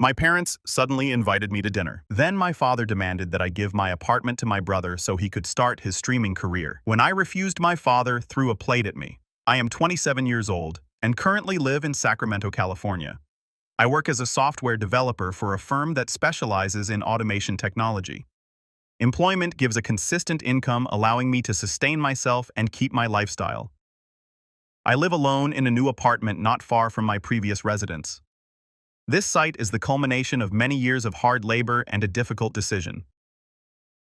My parents suddenly invited me to dinner. Then my father demanded that I give my apartment to my brother so he could start his streaming career. When I refused, my father threw a plate at me. I am 27 years old and currently live in Sacramento, California. I work as a software developer for a firm that specializes in automation technology. Employment gives a consistent income, allowing me to sustain myself and keep my lifestyle. I live alone in a new apartment not far from my previous residence. This site is the culmination of many years of hard labor and a difficult decision.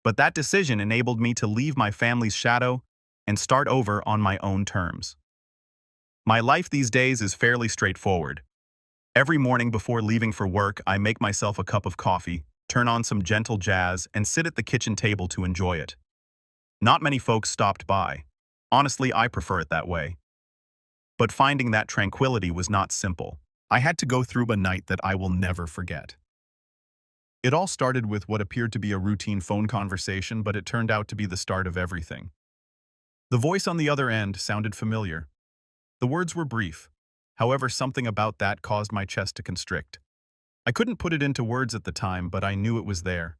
But that decision enabled me to leave my family's shadow and start over on my own terms. My life these days is fairly straightforward. Every morning before leaving for work, I make myself a cup of coffee, turn on some gentle jazz, and sit at the kitchen table to enjoy it. Not many folks stopped by. Honestly, I prefer it that way. But finding that tranquility was not simple. I had to go through a night that I will never forget. It all started with what appeared to be a routine phone conversation, but it turned out to be the start of everything. The voice on the other end sounded familiar. The words were brief. However, something about that caused my chest to constrict. I couldn't put it into words at the time, but I knew it was there.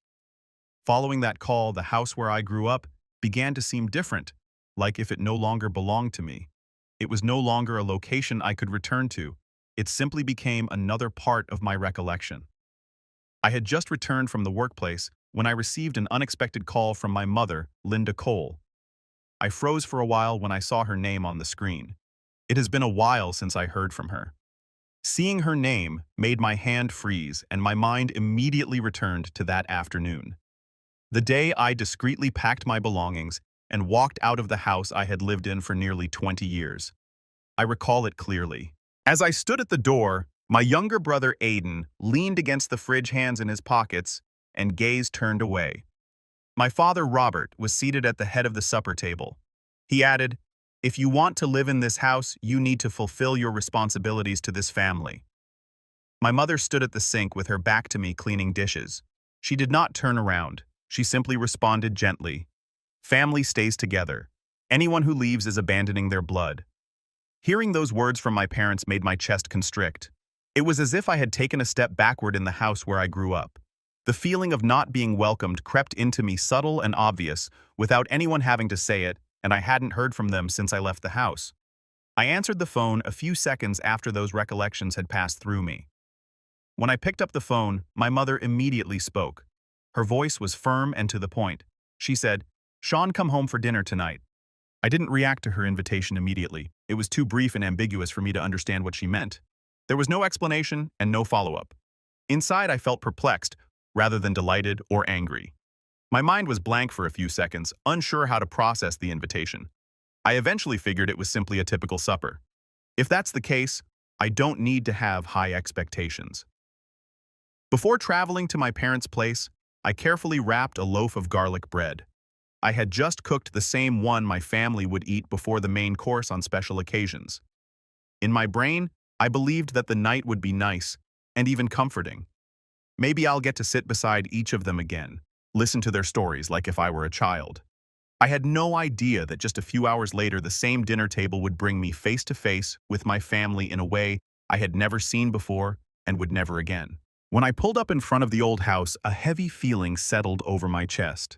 Following that call, the house where I grew up began to seem different, like if it no longer belonged to me. It was no longer a location I could return to. It simply became another part of my recollection. I had just returned from the workplace when I received an unexpected call from my mother, Linda Cole. I froze for a while when I saw her name on the screen. It has been a while since I heard from her. Seeing her name made my hand freeze, and my mind immediately returned to that afternoon. The day I discreetly packed my belongings and walked out of the house I had lived in for nearly 20 years. I recall it clearly. As I stood at the door, my younger brother Aiden leaned against the fridge, hands in his pockets, and gaze turned away. My father Robert was seated at the head of the supper table. He added, "If you want to live in this house, you need to fulfill your responsibilities to this family." My mother stood at the sink with her back to me, cleaning dishes. She did not turn around. She simply responded gently, "Family stays together. Anyone who leaves is abandoning their blood." Hearing those words from my parents made my chest constrict. It was as if I had taken a step backward in the house where I grew up. The feeling of not being welcomed crept into me, subtle and obvious, without anyone having to say it, and I hadn't heard from them since I left the house. I answered the phone a few seconds after those recollections had passed through me. When I picked up the phone, my mother immediately spoke. Her voice was firm and to the point. She said, "Sean, come home for dinner tonight." I didn't react to her invitation immediately. It was too brief and ambiguous for me to understand what she meant. There was no explanation and no follow-up. Inside, I felt perplexed, rather than delighted or angry. My mind was blank for a few seconds, unsure how to process the invitation. I eventually figured it was simply a typical supper. If that's the case, I don't need to have high expectations. Before traveling to my parents' place, I carefully wrapped a loaf of garlic bread. I had just cooked the same one my family would eat before the main course on special occasions. In my brain, I believed that the night would be nice and even comforting. Maybe I'll get to sit beside each of them again, listen to their stories like if I were a child. I had no idea that just a few hours later the same dinner table would bring me face to face with my family in a way I had never seen before and would never again. When I pulled up in front of the old house, a heavy feeling settled over my chest.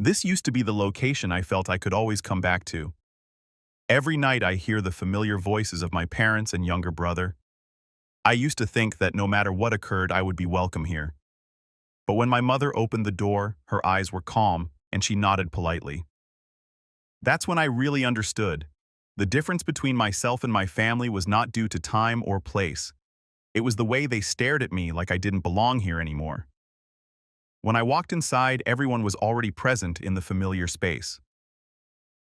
This used to be the location I felt I could always come back to. Every night I hear the familiar voices of my parents and younger brother. I used to think that no matter what occurred, I would be welcome here. But when my mother opened the door, her eyes were calm, and she nodded politely. That's when I really understood. The difference between myself and my family was not due to time or place. It was the way they stared at me like I didn't belong here anymore. When I walked inside, everyone was already present in the familiar space.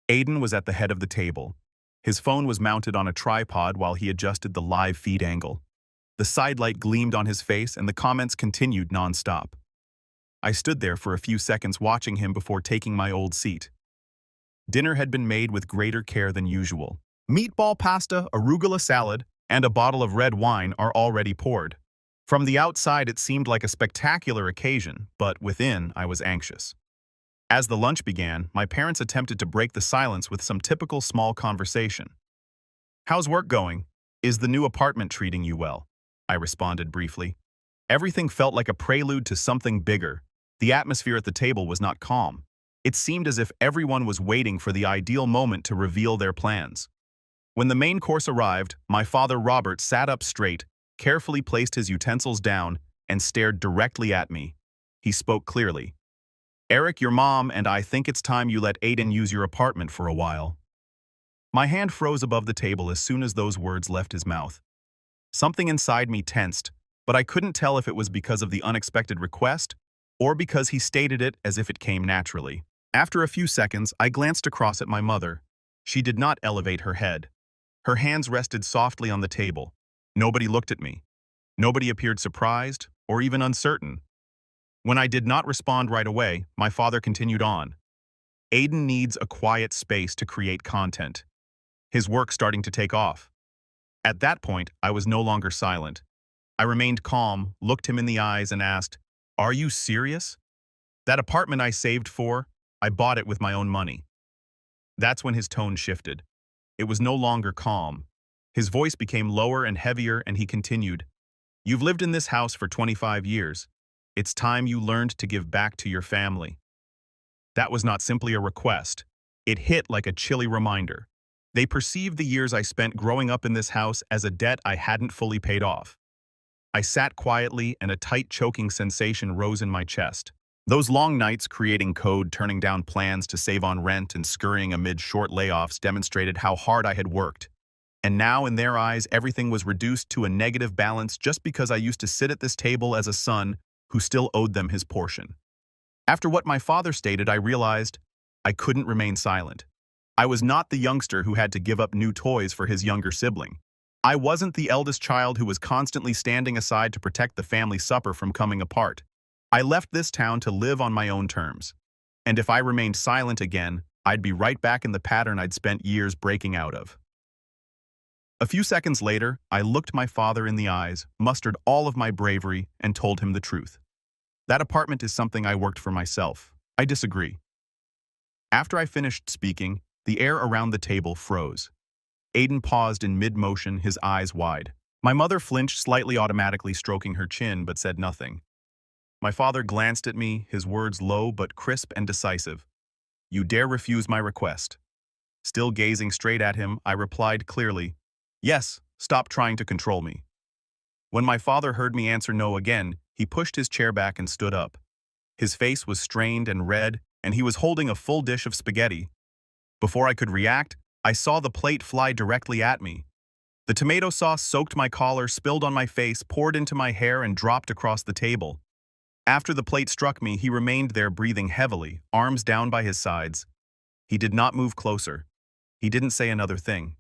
Aiden was at the head of the table. His phone was mounted on a tripod while he adjusted the live feed angle. The sidelight gleamed on his face and the comments continued non-stop. I stood there for a few seconds watching him before taking my old seat. Dinner had been made with greater care than usual. Meatball pasta, arugula salad, and a bottle of red wine are already poured. From the outside, it seemed like a spectacular occasion, but within, I was anxious. As the lunch began, my parents attempted to break the silence with some typical small conversation. "How's work going? Is the new apartment treating you well?" I responded briefly. Everything felt like a prelude to something bigger. The atmosphere at the table was not calm. It seemed as if everyone was waiting for the ideal moment to reveal their plans. When the main course arrived, my father Robert sat up straight, carefully placed his utensils down, and stared directly at me. He spoke clearly. "Eric, your mom and I think it's time you let Aiden use your apartment for a while." My hand froze above the table as soon as those words left his mouth. Something inside me tensed, but I couldn't tell if it was because of the unexpected request or because he stated it as if it came naturally. After a few seconds, I glanced across at my mother. She did not elevate her head. Her hands rested softly on the table. Nobody looked at me. Nobody appeared surprised or even uncertain. When I did not respond right away, my father continued on. "Aiden needs a quiet space to create content. His work starting to take off." At that point, I was no longer silent. I remained calm, looked him in the eyes, and asked, "Are you serious? That apartment I saved for, I bought it with my own money." That's when his tone shifted. It was no longer calm. His voice became lower and heavier, and he continued, "You've lived in this house for 25 years. It's time you learned to give back to your family." That was not simply a request. It hit like a chilly reminder. They perceived the years I spent growing up in this house as a debt I hadn't fully paid off. I sat quietly, and a tight, choking sensation rose in my chest. Those long nights creating code, turning down plans to save on rent, and scurrying amid short layoffs demonstrated how hard I had worked. And now, in their eyes, everything was reduced to a negative balance just because I used to sit at this table as a son who still owed them his portion. After what my father stated, I realized I couldn't remain silent. I was not the youngster who had to give up new toys for his younger sibling. I wasn't the eldest child who was constantly standing aside to protect the family supper from coming apart. I left this town to live on my own terms. And if I remained silent again, I'd be right back in the pattern I'd spent years breaking out of. A few seconds later, I looked my father in the eyes, mustered all of my bravery, and told him the truth. "That apartment is something I worked for myself. I disagree." After I finished speaking, the air around the table froze. Aiden paused in mid-motion, his eyes wide. My mother flinched slightly, automatically stroking her chin, but said nothing. My father glanced at me, his words low but crisp and decisive. "You dare refuse my request?" Still gazing straight at him, I replied clearly, "Yes, stop trying to control me." When my father heard me answer no again, he pushed his chair back and stood up. His face was strained and red, and he was holding a full dish of spaghetti. Before I could react, I saw the plate fly directly at me. The tomato sauce soaked my collar, spilled on my face, poured into my hair, and dropped across the table. After the plate struck me, he remained there breathing heavily, arms down by his sides. He did not move closer. He didn't say another thing.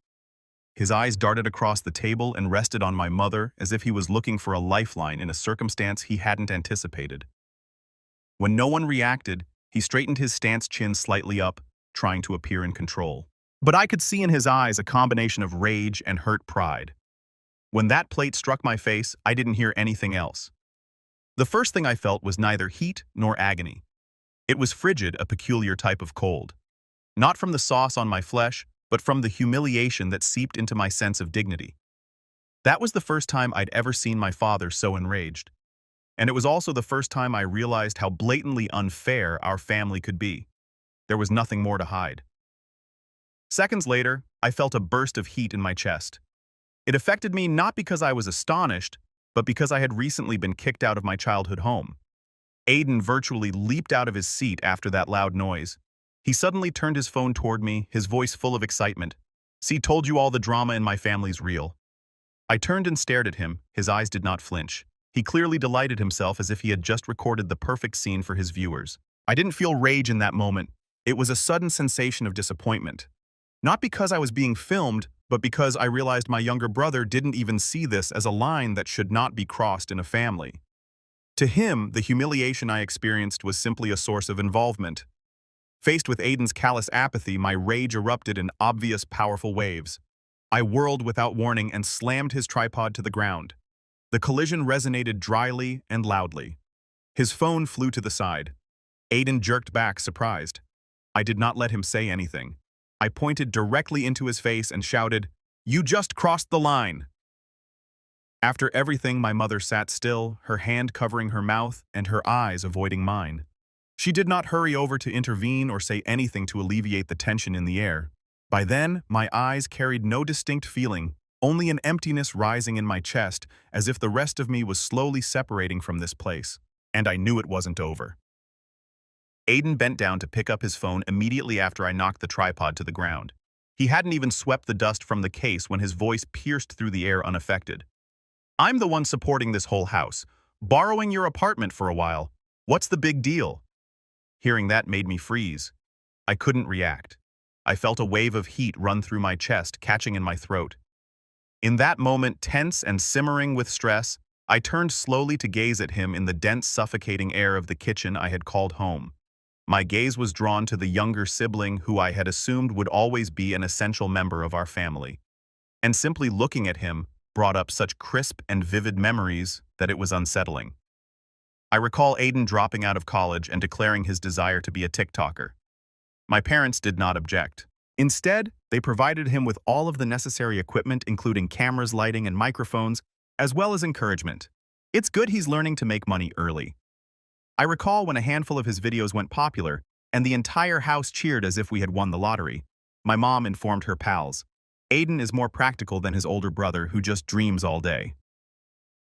His eyes darted across the table and rested on my mother as if he was looking for a lifeline in a circumstance he hadn't anticipated. When no one reacted, he straightened his stance, chin slightly up, trying to appear in control. But I could see in his eyes a combination of rage and hurt pride. When that plate struck my face, I didn't hear anything else. The first thing I felt was neither heat nor agony. It was frigid, a peculiar type of cold. Not from the sauce on my flesh, but from the humiliation that seeped into my sense of dignity. That was the first time I'd ever seen my father so enraged. And it was also the first time I realized how blatantly unfair our family could be. There was nothing more to hide. Seconds later, I felt a burst of heat in my chest. It affected me not because I was astonished, but because I had recently been kicked out of my childhood home. Aiden virtually leaped out of his seat after that loud noise. He suddenly turned his phone toward me, his voice full of excitement. "See, told you all the drama in my family's real." I turned and stared at him. His eyes did not flinch. He clearly delighted himself as if he had just recorded the perfect scene for his viewers. I didn't feel rage in that moment. It was a sudden sensation of disappointment. Not because I was being filmed, but because I realized my younger brother didn't even see this as a line that should not be crossed in a family. To him, the humiliation I experienced was simply a source of involvement. Faced with Aiden's callous apathy, my rage erupted in obvious, powerful waves. I whirled without warning and slammed his tripod to the ground. The collision resonated dryly and loudly. His phone flew to the side. Aiden jerked back, surprised. I did not let him say anything. I pointed directly into his face and shouted, "You just crossed the line!" After everything, my mother sat still, her hand covering her mouth and her eyes avoiding mine. She did not hurry over to intervene or say anything to alleviate the tension in the air. By then, my eyes carried no distinct feeling, only an emptiness rising in my chest, as if the rest of me was slowly separating from this place. And I knew it wasn't over. Aiden bent down to pick up his phone immediately after I knocked the tripod to the ground. He hadn't even swept the dust from the case when his voice pierced through the air unaffected. "I'm the one supporting this whole house. Borrowing your apartment for a while. What's the big deal?" Hearing that made me freeze. I couldn't react. I felt a wave of heat run through my chest, catching in my throat. In that moment, tense and simmering with stress, I turned slowly to gaze at him in the dense, suffocating air of the kitchen I had called home. My gaze was drawn to the younger sibling who I had assumed would always be an essential member of our family. And simply looking at him brought up such crisp and vivid memories that it was unsettling. I recall Aiden dropping out of college and declaring his desire to be a TikToker. My parents did not object. Instead, they provided him with all of the necessary equipment, including cameras, lighting, and microphones, as well as encouragement. It's good he's learning to make money early. I recall when a handful of his videos went popular, and the entire house cheered as if we had won the lottery. My mom informed her pals, "Aiden is more practical than his older brother who just dreams all day."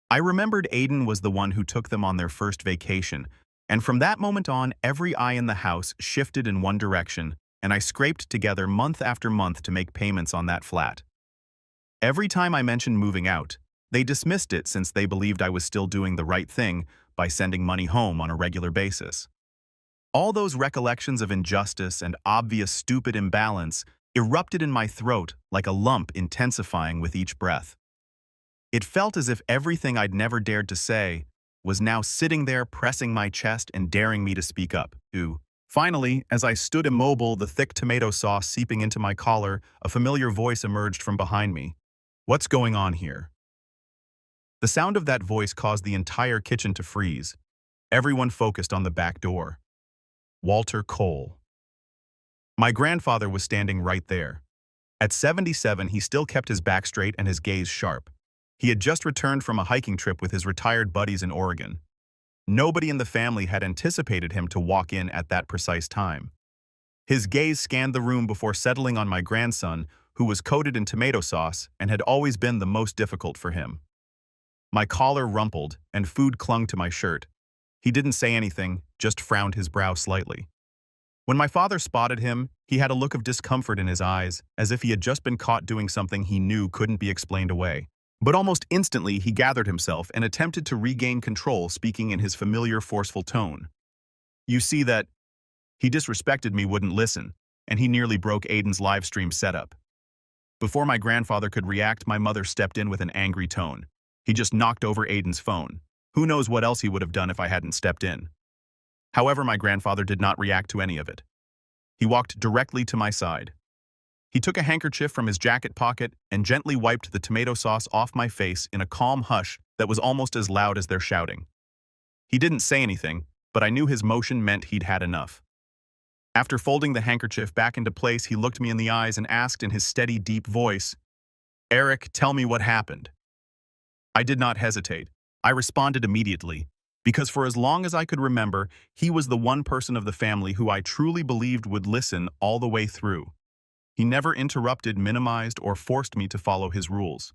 I remembered Aiden was the one who took them on their first vacation, and from that moment on, every eye in the house shifted in one direction, and I scraped together month after month to make payments on that flat. Every time I mentioned moving out, they dismissed it since they believed I was still doing the right thing by sending money home on a regular basis. All those recollections of injustice and obvious stupid imbalance erupted in my throat like a lump intensifying with each breath. It felt as if everything I'd never dared to say was now sitting there pressing my chest and daring me to speak up. Finally, as I stood immobile, the thick tomato sauce seeping into my collar, a familiar voice emerged from behind me. "What's going on here?" The sound of that voice caused the entire kitchen to freeze. Everyone focused on the back door. Walter Cole. My grandfather was standing right there. At 77, he still kept his back straight and his gaze sharp. He had just returned from a hiking trip with his retired buddies in Oregon. Nobody in the family had anticipated him to walk in at that precise time. His gaze scanned the room before settling on my grandson, who was coated in tomato sauce and had always been the most difficult for him. My collar rumpled, and food clung to my shirt. He didn't say anything, just frowned his brow slightly. When my father spotted him, he had a look of discomfort in his eyes, as if he had just been caught doing something he knew couldn't be explained away. But almost instantly, he gathered himself and attempted to regain control, speaking in his familiar, forceful tone. "You see that he disrespected me, wouldn't listen, and he nearly broke Aiden's live stream setup." Before my grandfather could react, my mother stepped in with an angry tone. "He just knocked over Aiden's phone. Who knows what else he would have done if I hadn't stepped in." However, my grandfather did not react to any of it. He walked directly to my side. He took a handkerchief from his jacket pocket and gently wiped the tomato sauce off my face in a calm hush that was almost as loud as their shouting. He didn't say anything, but I knew his motion meant he'd had enough. After folding the handkerchief back into place, he looked me in the eyes and asked in his steady, deep voice, "Eric, tell me what happened." I did not hesitate. I responded immediately, because for as long as I could remember, he was the one person of the family who I truly believed would listen all the way through. He never interrupted, minimized, or forced me to follow his rules.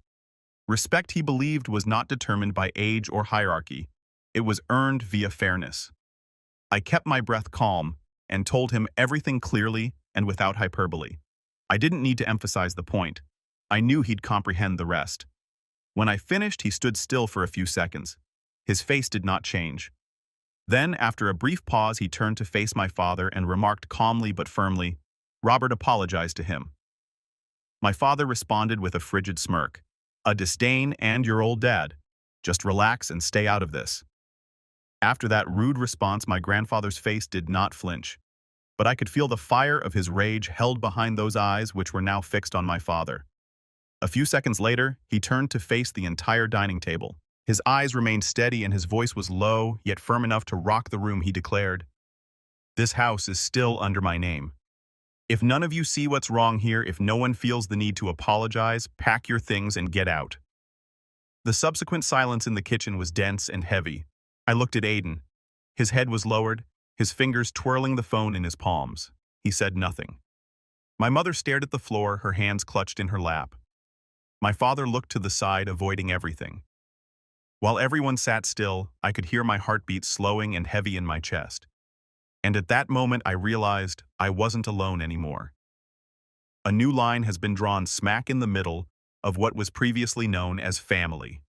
Respect, he believed, was not determined by age or hierarchy. It was earned via fairness. I kept my breath calm and told him everything clearly and without hyperbole. I didn't need to emphasize the point. I knew he'd comprehend the rest. When I finished, he stood still for a few seconds. His face did not change. Then, after a brief pause, he turned to face my father and remarked calmly but firmly, "Robert, apologized to him." My father responded with a frigid smirk. "A disdain and your old dad. Just relax and stay out of this." After that rude response, my grandfather's face did not flinch. But I could feel the fire of his rage held behind those eyes which were now fixed on my father. A few seconds later, he turned to face the entire dining table. His eyes remained steady and his voice was low, yet firm enough to rock the room. He declared, "This house is still under my name. If none of you see what's wrong here, if no one feels the need to apologize, pack your things and get out." The subsequent silence in the kitchen was dense and heavy. I looked at Aiden. His head was lowered, his fingers twirling the phone in his palms. He said nothing. My mother stared at the floor, her hands clutched in her lap. My father looked to the side, avoiding everything. While everyone sat still, I could hear my heartbeat slowing and heavy in my chest. And at that moment I realized I wasn't alone anymore. A new line has been drawn smack in the middle of what was previously known as family.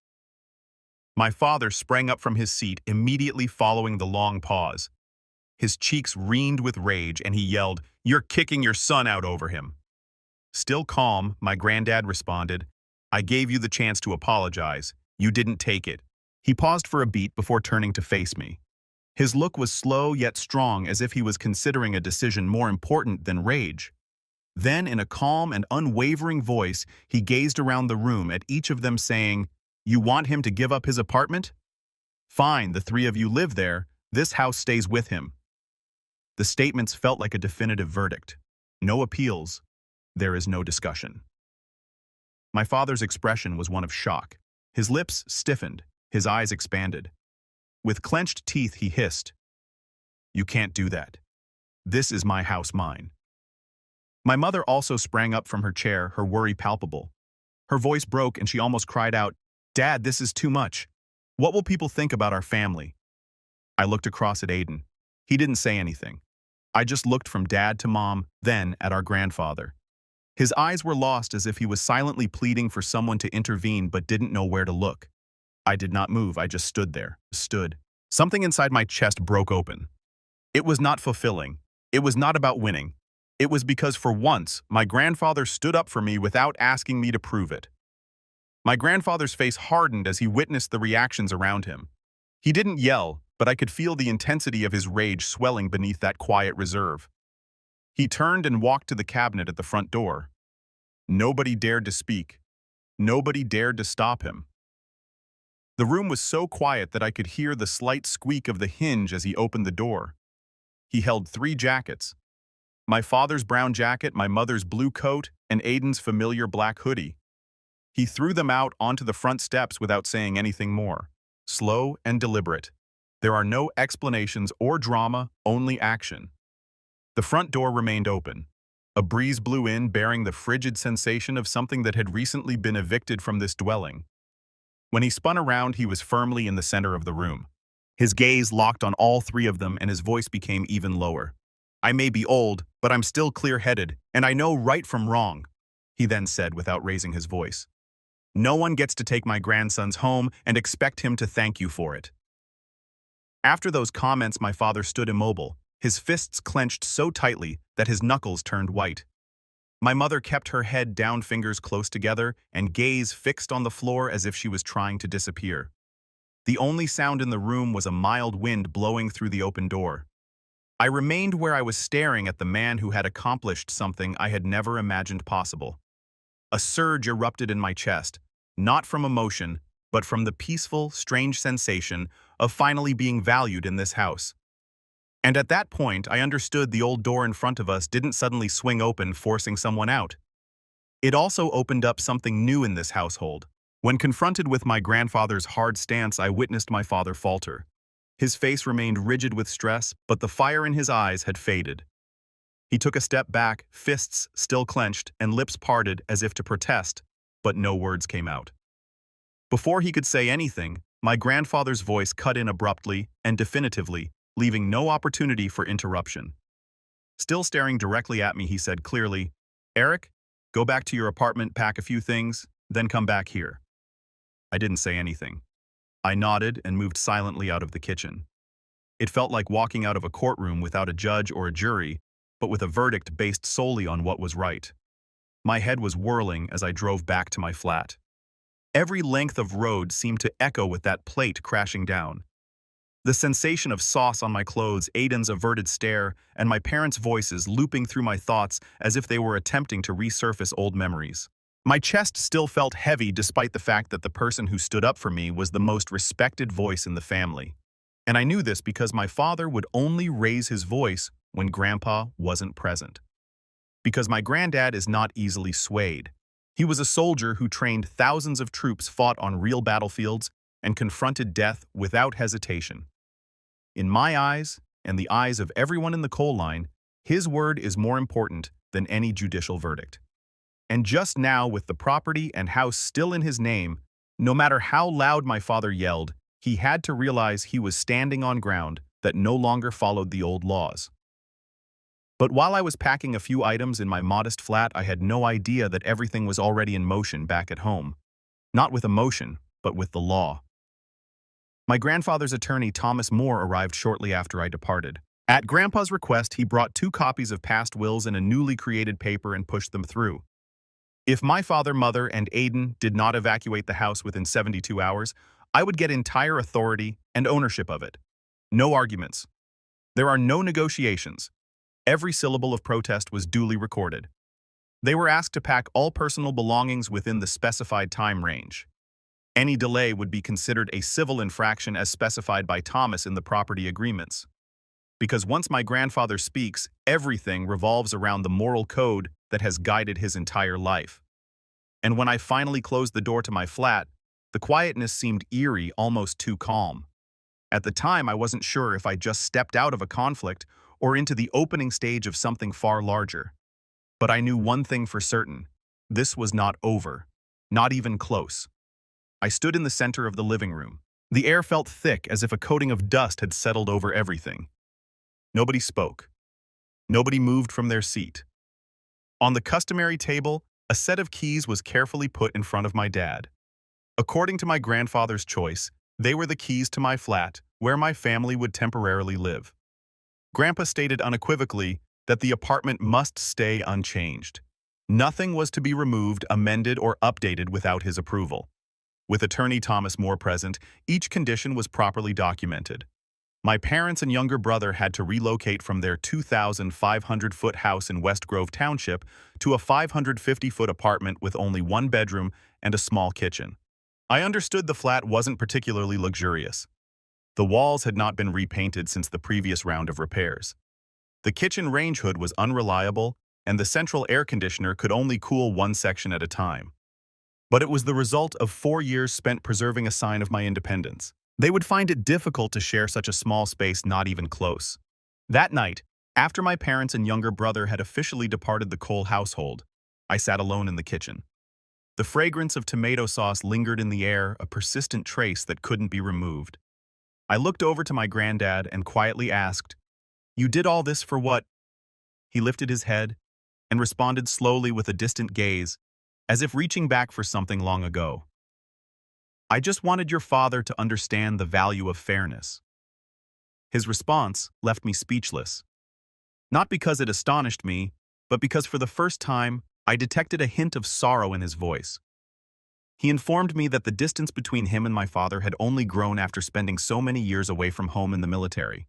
My father sprang up from his seat immediately following the long pause. His cheeks reamed with rage and he yelled, "You're kicking your son out over him." Still calm, my granddad responded, "I gave you the chance to apologize. You didn't take it." He paused for a beat before turning to face me. His look was slow yet strong, as if he was considering a decision more important than rage. Then, in a calm and unwavering voice, he gazed around the room at each of them saying, "You want him to give up his apartment? Fine, the three of you live there. This house stays with him." The statements felt like a definitive verdict. No appeals. There is no discussion. My father's expression was one of shock. His lips stiffened, his eyes expanded. With clenched teeth, he hissed, "You can't do that. This is my house, mine." My mother also sprang up from her chair, her worry palpable. Her voice broke and she almost cried out, "Dad, this is too much. What will people think about our family?" I looked across at Aiden. He didn't say anything. I just looked from Dad to Mom, then at our grandfather. His eyes were lost, as if he was silently pleading for someone to intervene but didn't know where to look. I did not move, I just stood there. Something inside my chest broke open. It was not fulfilling. It was not about winning. It was because for once, my grandfather stood up for me without asking me to prove it. My grandfather's face hardened as he witnessed the reactions around him. He didn't yell, but I could feel the intensity of his rage swelling beneath that quiet reserve. He turned and walked to the cabinet at the front door. Nobody dared to speak. Nobody dared to stop him. The room was so quiet that I could hear the slight squeak of the hinge as he opened the door. He held 3 jackets. My father's brown jacket, my mother's blue coat, and Aiden's familiar black hoodie. He threw them out onto the front steps without saying anything more. Slow and deliberate. There are no explanations or drama, only action. The front door remained open. A breeze blew in, bearing the frigid sensation of something that had recently been evicted from this dwelling. When he spun around, he was firmly in the center of the room. His gaze locked on all 3 of them and his voice became even lower. "I may be old, but I'm still clear-headed, and I know right from wrong," he then said without raising his voice. "No one gets to take my grandson's home and expect him to thank you for it." After those comments, my father stood immobile, his fists clenched so tightly that his knuckles turned white. My mother kept her head down, fingers close together, and gaze fixed on the floor as if she was trying to disappear. The only sound in the room was a mild wind blowing through the open door. I remained where I was, staring at the man who had accomplished something I had never imagined possible. A surge erupted in my chest, not from emotion, but from the peaceful, strange sensation of finally being valued in this house. And at that point, I understood the old door in front of us didn't suddenly swing open, forcing someone out. It also opened up something new in this household. When confronted with my grandfather's hard stance, I witnessed my father falter. His face remained rigid with stress, but the fire in his eyes had faded. He took a step back, fists still clenched and lips parted as if to protest, but no words came out. Before he could say anything, my grandfather's voice cut in abruptly and definitively, leaving no opportunity for interruption. Still staring directly at me, he said clearly, "Eric, go back to your apartment, pack a few things, then come back here." I didn't say anything. I nodded and moved silently out of the kitchen. It felt like walking out of a courtroom without a judge or a jury, but with a verdict based solely on what was right. My head was whirling as I drove back to my flat. Every length of road seemed to echo with that plate crashing down. The sensation of sauce on my clothes, Aiden's averted stare, and my parents' voices looping through my thoughts as if they were attempting to resurface old memories. My chest still felt heavy despite the fact that the person who stood up for me was the most respected voice in the family. And I knew this because my father would only raise his voice when Grandpa wasn't present. Because my granddad is not easily swayed. He was a soldier who trained thousands of troops, fought on real battlefields, and confronted death without hesitation. In my eyes, and the eyes of everyone in the coal line, his word is more important than any judicial verdict. And just now, with the property and house still in his name, no matter how loud my father yelled, he had to realize he was standing on ground that no longer followed the old laws. But while I was packing a few items in my modest flat, I had no idea that everything was already in motion back at home. Not with emotion, but with the law. My grandfather's attorney, Thomas Moore, arrived shortly after I departed. At Grandpa's request, he brought 2 copies of past wills and a newly created paper and pushed them through. If my father, mother, and Aiden did not evacuate the house within 72 hours, I would get entire authority and ownership of it. No arguments. There are no negotiations. Every syllable of protest was duly recorded. They were asked to pack all personal belongings within the specified time range. Any delay would be considered a civil infraction as specified by Thomas in the property agreements. Because once my grandfather speaks, everything revolves around the moral code that has guided his entire life. And when I finally closed the door to my flat, the quietness seemed eerie, almost too calm. At the time, I wasn't sure if I just stepped out of a conflict or into the opening stage of something far larger. But I knew one thing for certain. This was not over. Not even close. I stood in the center of the living room. The air felt thick, as if a coating of dust had settled over everything. Nobody spoke. Nobody moved from their seat. On the customary table, a set of keys was carefully put in front of my dad. According to my grandfather's choice, they were the keys to my flat, where my family would temporarily live. Grandpa stated unequivocally that the apartment must stay unchanged. Nothing was to be removed, amended, or updated without his approval. With attorney Thomas Moore present, each condition was properly documented. My parents and younger brother had to relocate from their 2,500-foot house in West Grove Township to a 550-foot apartment with only 1 bedroom and a small kitchen. I understood the flat wasn't particularly luxurious. The walls had not been repainted since the previous round of repairs. The kitchen range hood was unreliable, and the central air conditioner could only cool one section at a time. But it was the result of 4 years spent preserving a sign of my independence. They would find it difficult to share such a small space, not even close. That night, after my parents and younger brother had officially departed the Cole household, I sat alone in the kitchen. The fragrance of tomato sauce lingered in the air, a persistent trace that couldn't be removed. I looked over to my granddad and quietly asked, "You did all this for what?" He lifted his head and responded slowly with a distant gaze, as if reaching back for something long ago. "I just wanted your father to understand the value of fairness." His response left me speechless. Not because it astonished me, but because for the first time, I detected a hint of sorrow in his voice. He informed me that the distance between him and my father had only grown after spending so many years away from home in the military.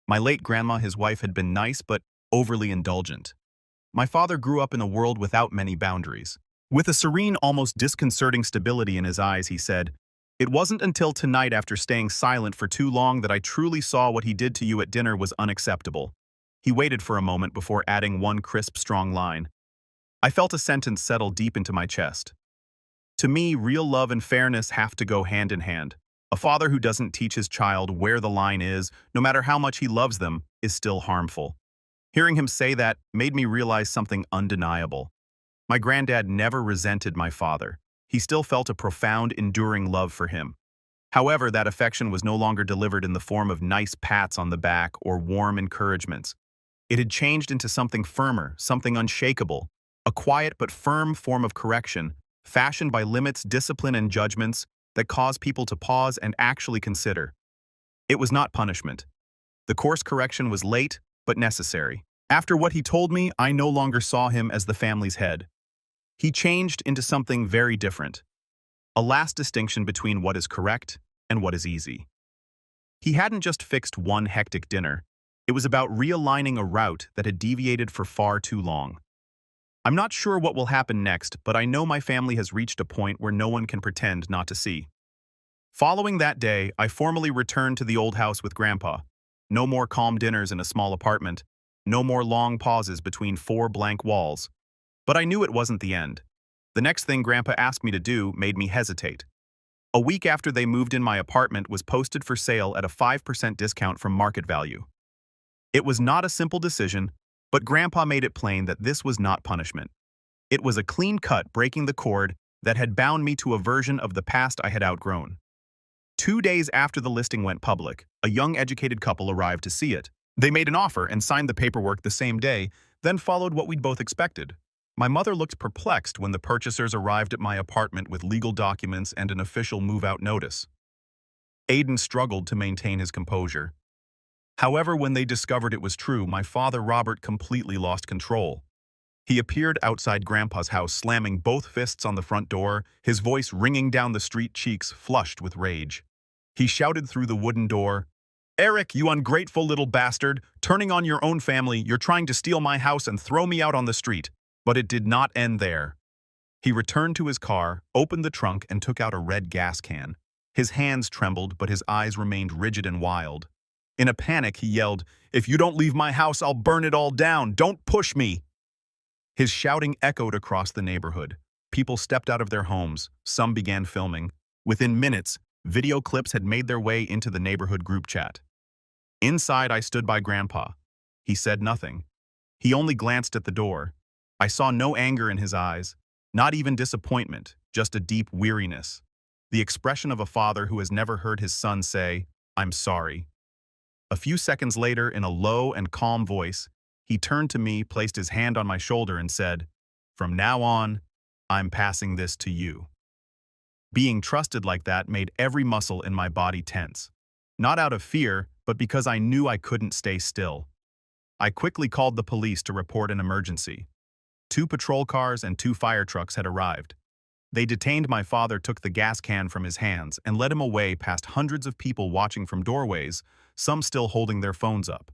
My late grandma, his wife, had been nice but overly indulgent. My father grew up in a world without many boundaries. With a serene, almost disconcerting stability in his eyes, he said, "It wasn't until tonight, after staying silent for too long, that I truly saw what he did to you at dinner was unacceptable." He waited for a moment before adding one crisp, strong line. I felt a sentence settle deep into my chest. To me, real love and fairness have to go hand in hand. A father who doesn't teach his child where the line is, no matter how much he loves them, is still harmful. Hearing him say that made me realize something undeniable. My granddad never resented my father. He still felt a profound, enduring love for him. However, that affection was no longer delivered in the form of nice pats on the back or warm encouragements. It had changed into something firmer, something unshakable, a quiet but firm form of correction, fashioned by limits, discipline, and judgments that cause people to pause and actually consider. It was not punishment. The course correction was late, but necessary. After what he told me, I no longer saw him as the family's head. He changed into something very different. A last distinction between what is correct and what is easy. He hadn't just fixed one hectic dinner. It was about realigning a route that had deviated for far too long. I'm not sure what will happen next, but I know my family has reached a point where no one can pretend not to see. Following that day, I formally returned to the old house with Grandpa. No more calm dinners in a small apartment. No more long pauses between 4 blank walls. But I knew it wasn't the end. The next thing Grandpa asked me to do made me hesitate. A week after they moved in, my apartment was posted for sale at a 5% discount from market value. It was not a simple decision, but Grandpa made it plain that this was not punishment. It was a clean cut breaking the cord that had bound me to a version of the past I had outgrown. 2 days after the listing went public, a young educated couple arrived to see it. They made an offer and signed the paperwork the same day, then followed what we'd both expected. My mother looked perplexed when the purchasers arrived at my apartment with legal documents and an official move-out notice. Aiden struggled to maintain his composure. However, when they discovered it was true, my father Robert completely lost control. He appeared outside Grandpa's house, slamming both fists on the front door, his voice ringing down the street, cheeks flushed with rage. He shouted through the wooden door, "Eric, you ungrateful little bastard, turning on your own family, you're trying to steal my house and throw me out on the street." But it did not end there. He returned to his car, opened the trunk, and took out a red gas can. His hands trembled, but his eyes remained rigid and wild. In a panic, he yelled, "If you don't leave my house, I'll burn it all down. Don't push me!" His shouting echoed across the neighborhood. People stepped out of their homes. Some began filming. Within minutes, video clips had made their way into the neighborhood group chat. Inside, I stood by Grandpa. He said nothing. He only glanced at the door. I saw no anger in his eyes, not even disappointment, just a deep weariness. The expression of a father who has never heard his son say, "I'm sorry." A few seconds later, in a low and calm voice, he turned to me, placed his hand on my shoulder, and said, "From now on, I'm passing this to you." Being trusted like that made every muscle in my body tense. Not out of fear, but because I knew I couldn't stay still. I quickly called the police to report an emergency. 2 patrol cars and 2 fire trucks had arrived. They detained my father, took the gas can from his hands, and led him away past hundreds of people watching from doorways, some still holding their phones up.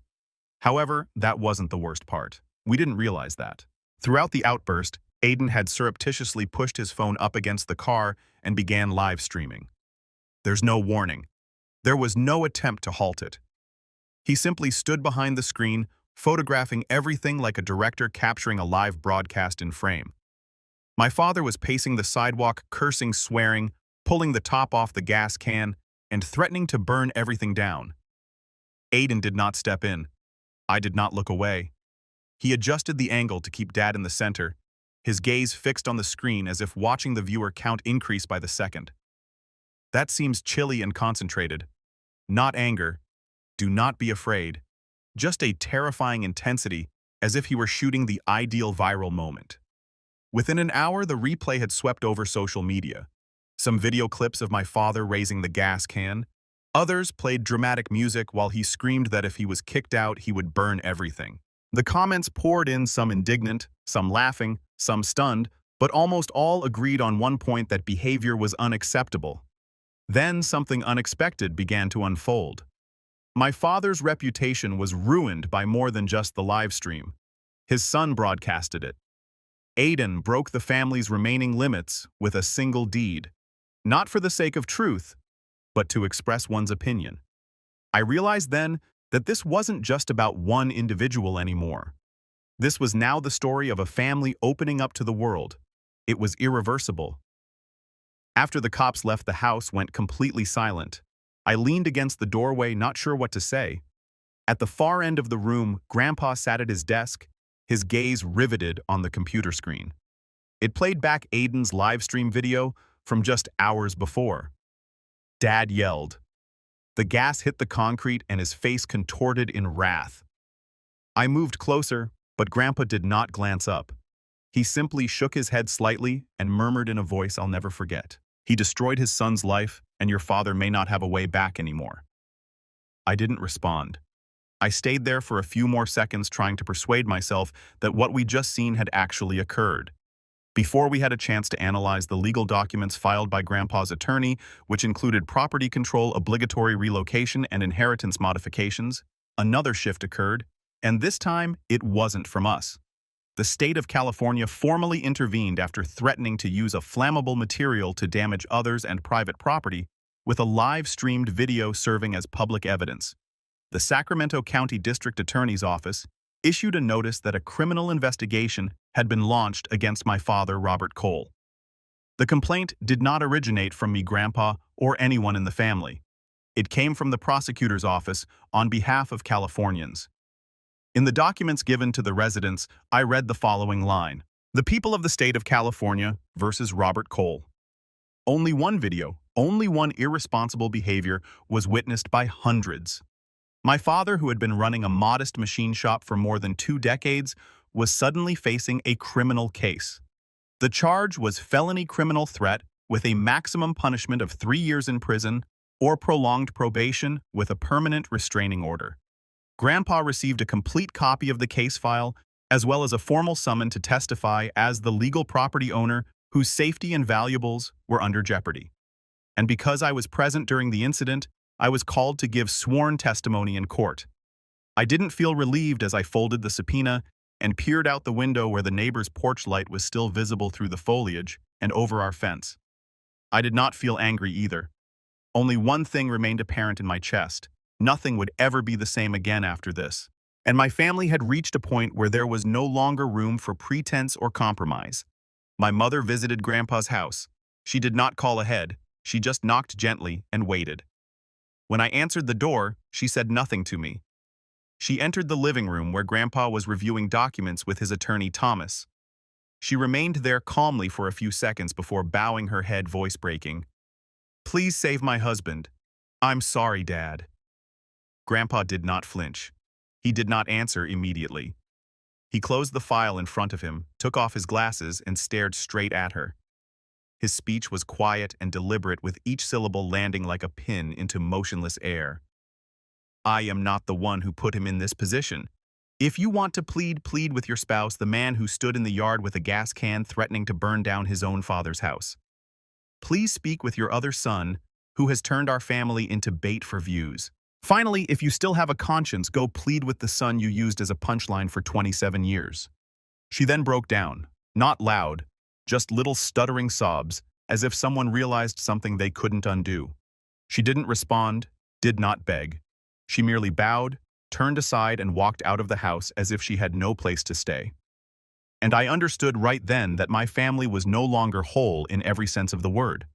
However, that wasn't the worst part. We didn't realize that. Throughout the outburst, Aiden had surreptitiously pushed his phone up against the car and began live streaming. There's no warning. There was no attempt to halt it. He simply stood behind the screen, photographing everything like a director capturing a live broadcast in frame. My father was pacing the sidewalk, cursing, swearing, pulling the top off the gas can, and threatening to burn everything down. Aiden did not step in. I did not look away. He adjusted the angle to keep Dad in the center, his gaze fixed on the screen as if watching the viewer count increase by the second. That seems chilly and concentrated. Not anger. Do not be afraid. Just a terrifying intensity, as if he were shooting the ideal viral moment. Within an hour, the replay had swept over social media. Some video clips of my father raising the gas can. Others played dramatic music while he screamed that if he was kicked out, he would burn everything. The comments poured in, some indignant, some laughing, some stunned, but almost all agreed on one point: that behavior was unacceptable. Then something unexpected began to unfold. My father's reputation was ruined by more than just the live stream. His son broadcasted it. Aiden broke the family's remaining limits with a single deed, not for the sake of truth, but to express one's opinion. I realized then that this wasn't just about one individual anymore. This was now the story of a family opening up to the world. It was irreversible. After the cops left, the house went completely silent. I leaned against the doorway, not sure what to say. At the far end of the room, Grandpa sat at his desk, his gaze riveted on the computer screen. It played back Aiden's live stream video from just hours before. Dad yelled. The gas hit the concrete and his face contorted in wrath. I moved closer, but Grandpa did not glance up. He simply shook his head slightly and murmured in a voice I'll never forget, "He destroyed his son's life, and your father may not have a way back anymore." I didn't respond. I stayed there for a few more seconds, trying to persuade myself that what we'd just seen had actually occurred. Before we had a chance to analyze the legal documents filed by Grandpa's attorney, which included property control, obligatory relocation, and inheritance modifications, another shift occurred, and this time it wasn't from us. The state of California formally intervened after threatening to use a flammable material to damage others and private property, with a live-streamed video serving as public evidence. The Sacramento County District Attorney's Office issued a notice that a criminal investigation had been launched against my father, Robert Cole. The complaint did not originate from me, Grandpa, or anyone in the family. It came from the prosecutor's office on behalf of Californians. In the documents given to the residents, I read the following line. The people of the state of California versus Robert Cole. Only one video, only one irresponsible behavior was witnessed by hundreds. My father, who had been running a modest machine shop for more than 2 decades, was suddenly facing a criminal case. The charge was felony criminal threat with a maximum punishment of 3 years in prison or prolonged probation with a permanent restraining order. Grandpa received a complete copy of the case file as well as a formal summon to testify as the legal property owner whose safety and valuables were under jeopardy. And because I was present during the incident, I was called to give sworn testimony in court. I didn't feel relieved as I folded the subpoena and peered out the window where the neighbor's porch light was still visible through the foliage and over our fence. I did not feel angry either. Only one thing remained apparent in my chest. Nothing would ever be the same again after this. And my family had reached a point where there was no longer room for pretense or compromise. My mother visited Grandpa's house. She did not call ahead. She just knocked gently and waited. When I answered the door, she said nothing to me. She entered the living room where Grandpa was reviewing documents with his attorney Thomas. She remained there calmly for a few seconds before bowing her head, voice breaking. "Please save my husband. I'm sorry, Dad." Grandpa did not flinch. He did not answer immediately. He closed the file in front of him, took off his glasses, and stared straight at her. His speech was quiet and deliberate, with each syllable landing like a pin into motionless air. "I am not the one who put him in this position. If you want to plead, plead with your spouse, the man who stood in the yard with a gas can threatening to burn down his own father's house. Please speak with your other son, who has turned our family into bait for views. Finally, if you still have a conscience, go plead with the son you used as a punchline for 27 years. She then broke down, not loud, just little stuttering sobs, as if someone realized something they couldn't undo. She didn't respond, did not beg. She merely bowed, turned aside, and walked out of the house as if she had no place to stay. And I understood right then that my family was no longer whole in every sense of the word.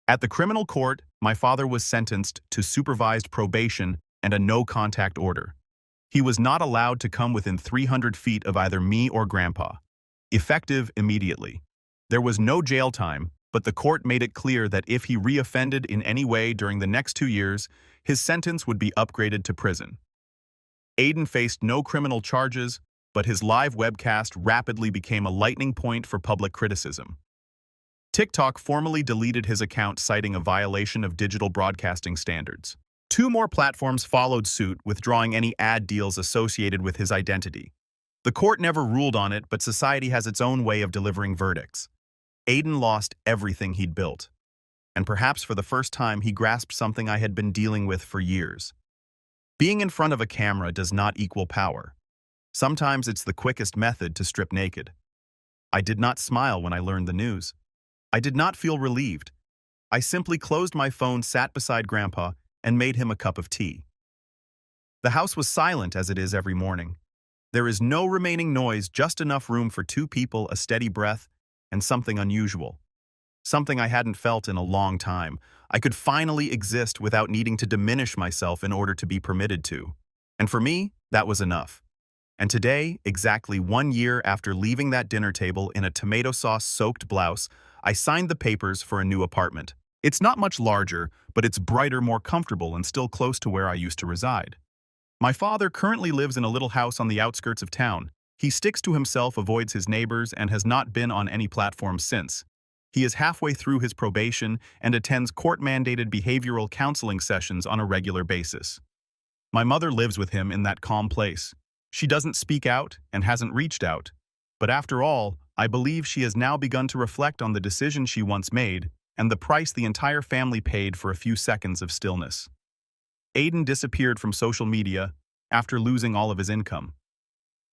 At the criminal court, my father was sentenced to supervised probation and a no-contact order. He was not allowed to come within 300 feet of either me or Grandpa, effective immediately. There was no jail time, but the court made it clear that if he reoffended in any way during the next 2 years, his sentence would be upgraded to prison. Aiden faced no criminal charges, but his live webcast rapidly became a lightning point for public criticism. TikTok formally deleted his account, citing a violation of digital broadcasting standards. 2 more platforms followed suit, withdrawing any ad deals associated with his identity. The court never ruled on it, but society has its own way of delivering verdicts. Aiden lost everything he'd built. And perhaps for the first time, he grasped something I had been dealing with for years. Being in front of a camera does not equal power. Sometimes it's the quickest method to strip naked. I did not smile when I learned the news. I did not feel relieved. I simply closed my phone, sat beside Grandpa, and made him a cup of tea. The house was silent as it is every morning. There is no remaining noise, just enough room for 2 people, a steady breath, and something unusual. Something I hadn't felt in a long time. I could finally exist without needing to diminish myself in order to be permitted to. And for me, that was enough. And today, exactly 1 year after leaving that dinner table in a tomato sauce-soaked blouse, I signed the papers for a new apartment. It's not much larger, but it's brighter, more comfortable, and still close to where I used to reside. My father currently lives in a little house on the outskirts of town. He sticks to himself, avoids his neighbors, and has not been on any platform since. He is halfway through his probation and attends court-mandated behavioral counseling sessions on a regular basis. My mother lives with him in that calm place. She doesn't speak out and hasn't reached out. But after all, I believe she has now begun to reflect on the decision she once made and the price the entire family paid for a few seconds of stillness. Aiden disappeared from social media after losing all of his income.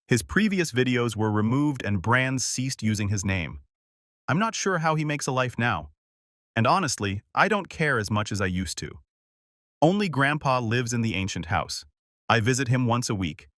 His previous videos were removed and brands ceased using his name. I'm not sure how he makes a life now. And honestly, I don't care as much as I used to. Only Grandpa lives in the ancient house. I visit him once a week.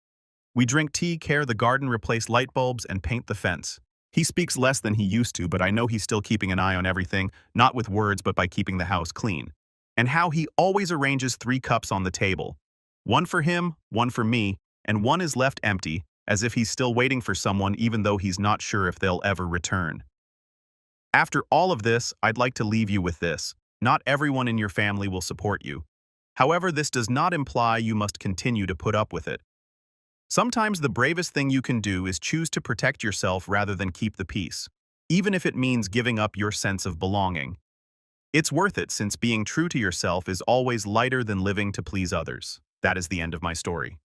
We drink tea, care the garden, replace light bulbs, and paint the fence. He speaks less than he used to, but I know he's still keeping an eye on everything, not with words but by keeping the house clean. And how he always arranges 3 cups on the table. One for him, one for me, and one is left empty, as if he's still waiting for someone even though he's not sure if they'll ever return. After all of this, I'd like to leave you with this. Not everyone in your family will support you. However, this does not imply you must continue to put up with it. Sometimes the bravest thing you can do is choose to protect yourself rather than keep the peace, even if it means giving up your sense of belonging. It's worth it since being true to yourself is always lighter than living to please others. That is the end of my story.